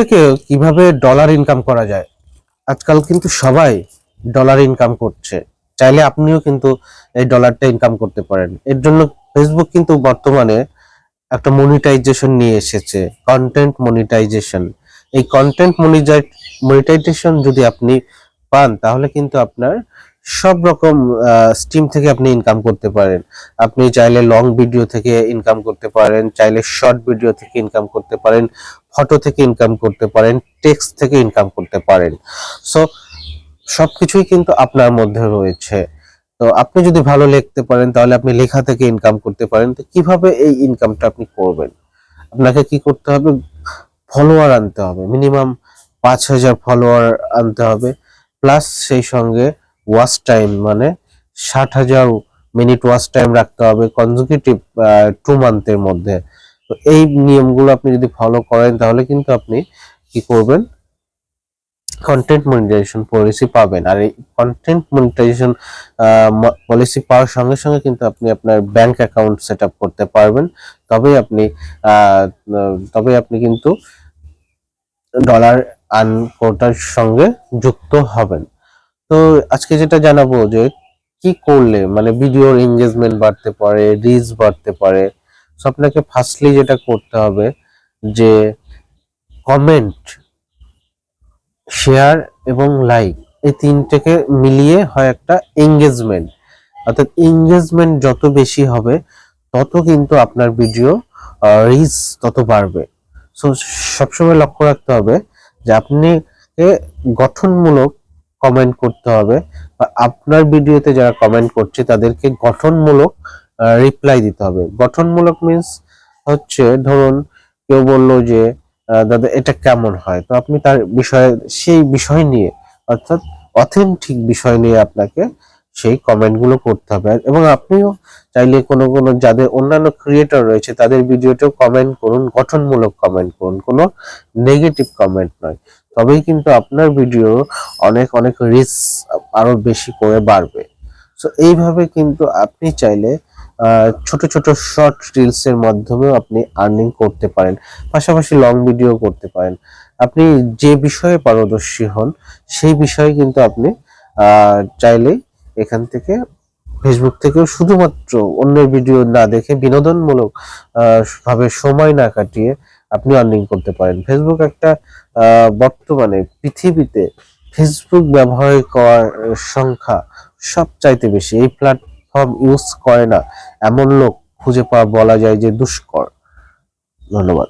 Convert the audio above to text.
থেকে কিভাবে dollar income করা যায়। আজকাল কিন্তু সবাই ডলার ইনকাম করছে, চাইলে আপনিও কিন্তু এই ডলারটা ইনকাম করতে পারেন। এর জন্য ফেসবুক কিন্তু বর্তমানে একটা মনিটাইজেশন নিয়ে এসেছে, কন্টেন্ট মনিটাইজেশন। এই কন্টেন্ট মনিটাইজেশন যদি আপনি পান তাহলে কিন্তু আপনার সব রকম স্ট্রিম থেকে আপনি ইনকাম করতে পারেন। আপনি চাইলে লং ভিডিও থেকে ইনকাম করতে পারেন, চাইলে শর্ট ভিডিও থেকে ইনকাম করতে পারেন, ফটো থেকে ইনকাম করতে পারেন, টেক্সট থেকে ইনকাম করতে পারেন। সো সবকিছুই কিন্তু আপনার মধ্যে রয়েছে। তো আপনি যদি ভালো লিখতে পারেন তাহলে আপনি লেখা থেকে ইনকাম করতে পারেন। তো কিভাবে এই ইনকামটা আপনি করবেন? আপনাকে কি করতে হবে? ফলোয়ার আনতে হবে, মিনিমাম 5,000 ফলোয়ার আনতে হবে, প্লাস সেই সঙ্গে ওয়াচ টাইম মানে 60,000 মিনিট ওয়াচ টাইম রাখতে হবে কনজিকিউটিভ 2 মান্থের মধ্যে। তো এই নিয়মগুলো আপনি যদি ফলো করেন তাহলে কিন্তু আপনি কি করবেন, কন্টেন্ট মনিটাইজেশন পলিসি পাবেন। আর এই কন্টেন্ট মনিটাইজেশন পলিসি পাওয়ার সঙ্গে সঙ্গে কিন্তু আপনি আপনার ব্যাংক অ্যাকাউন্ট সেট আপ করতে পারবেন। তবেই আপনি কিন্তু ডলার আর্ন করার সঙ্গে যুক্ত হবেন। তো আজকে যেটা জানাবো যে কি করলে মানে ভিডিওর এঙ্গেজমেন্ট বাড়তে পারে, রিচ বাড়তে পারে। সো আপনাকে ফার্স্টলি যেটা করতে হবে যে কমেন্ট, শেয়ার এবং লাইক, এই তিনটেকে মিলিয়ে হয় একটা এঙ্গেজমেন্ট। অর্থাৎ এঙ্গেজমেন্ট যত বেশি হবে তত কিন্তু আপনার ভিডিও রিচ তত বাড়বে। সো সবসময় লক্ষ্য রাখতে হবে যে আপনি গঠনমূলক কমেন্ট করতে হবে, বা আপনার ভিডিওতে যারা কমেন্ট করছে তাদেরকে গঠনমূলক রিপ্লাই দিতে হবে। গঠনমূলক মিন্স হচ্ছে, ধরুন কেউ বললো যে দাদা এটা কেমন হয়, তো আপনি তার বিষয়ে সেই বিষয় নিয়ে, অর্থাৎ অথেন্টিক বিষয় নিয়ে আপনাকে সেই কমেন্ট গুলো করতে হবে। এবং আপনিও চাইলে কোনো কোনো যাদের অন্যান্য ক্রিয়েটর রয়েছে তাদের ভিডিওতেও কমেন্ট করুন, গঠনমূলক কমেন্ট করুন, কোনো নেগেটিভ কমেন্ট নয়। তবেই কিন্তু আপনার ভিডিও অনেক অনেক রিচ আরো বেশি করে বাড়বে। সো এইভাবে কিন্তু আপনি চাইলে ছোট ছোট শর্ট রিলস এর মাধ্যমেও আপনি আর্নিং করতে পারেন, পাশাপাশি লং ভিডিও করতে পারেন। আপনি যে বিষয়ে পারদর্শী হন সেই বিষয়ে কিন্তু আপনি চাইলে এখান থেকে ফেসবুক থেকেও শুধুমাত্র অন্যের ভিডিও না দেখে বিনোদনমূলক ভাবে সময় না কাটিয়ে আপনি আর্নিং করতে পারেন। ফেসবুক একটা বর্তমানে পৃথিবীতে ফেসবুক ব্যবহার করার সংখ্যা সবচাইতে বেশি। এই প্ল্যাটফর্ম ইউজ করে না এমন লোক খুঁজে পাওয়া বলা যায় যে দুষ্কর। ধন্যবাদ।